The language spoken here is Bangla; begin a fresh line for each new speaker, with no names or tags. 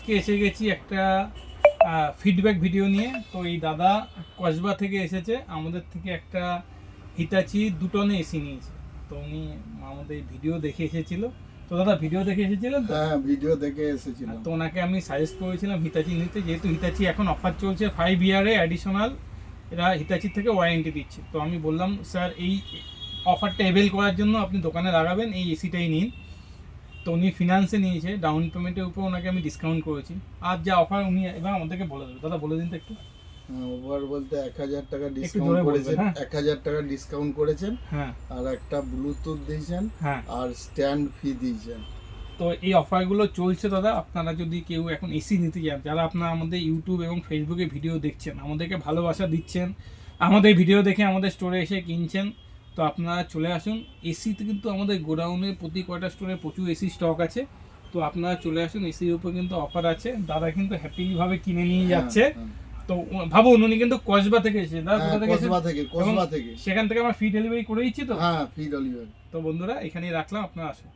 আজকে এসে গেছি একটা ফিডব্যাক ভিডিও নিয়ে। তো এই দাদা কসবা থেকে এসেছে, আমাদের থেকে একটা হিতাচি 2 টনে এসি নিয়েছে। তো উনি আমাদের ভিডিও দেখে এসেছিল। তো দাদা ভিডিও দেখে এসেছিলেন তো?
হ্যাঁ, ভিডিও দেখে এসেছিলাম।
তো ওনাকে আমি সাজেস্ট করেছিলাম হিতাচি নিতে, যেহেতু হিতাচি এখন অফার চলছে 5 ইয়ারে অ্যাডিশনাল এরা হিতাচি থেকে ওয়ারেন্টি দিচ্ছে। তো আমি বললাম স্যার এই অফারটা এভেল করার জন্য আপনি দোকানে লাগাবেন, এই এসিটাই নিন। তো উনি ফিনান্সে নিয়েছে, ডাউন পেমেন্টের উপর ওনাকে আমি ডিসকাউন্ট করেছি। আর যা অফার উনি এবার আমাদেরকে বলে দেবে। দাদা বলে দিন তো একটু।
ওভার বলতে 1000 টাকা
জোরে
ডিসকাউন্ট
বলবেন,
করেছেন,
হ্যাঁ।
1000 টাকা ডিসকাউন্ট করেছেন,
হ্যাঁ
আর একটা ব্লুটুথ দিয়েছেন,
হ্যাঁ।
আর স্ট্যান্ড ফি দিয়েছেন।
তো এই অফারগুলো চলছে দাদা। আপনারা যদি কেউ এখন এসি নিতে চান, যারা আপনারা আমাদের ইউটিউব এবং ফেসবুকে ভিডিও দেখছেন, আমাদেরকে ভালোবাসা দিচ্ছেন, আমাদের ভিডিও দেখে আমাদের স্টোরে এসে কিনছেন, তো আপনারা চলে আসুন। এসিতে কিন্তু আমাদের গোডাউনে প্রতি কয়টা স্টোরে প্রচুর এসি স্টক আছে। তো আপনারা চলে আসুন, এসির উপর কিন্তু অফার আছে। দাদা কিন্তু হ্যাপিলি ভাবে কিনে নিয়ে যাচ্ছে। তো ভাবুন উনি কিন্তু কসবা থেকে এসেছে। দাদা কোথা থেকে এসেছে?
কসবা থেকে।
সেখান থেকে আমরা ফ্রি ডেলিভারি করে দিচ্ছি তো।
হ্যাঁ, ফ্রি ডেলিভারি।
তো বন্ধুরা এখানেই রাখলাম, আপনারা আসুন।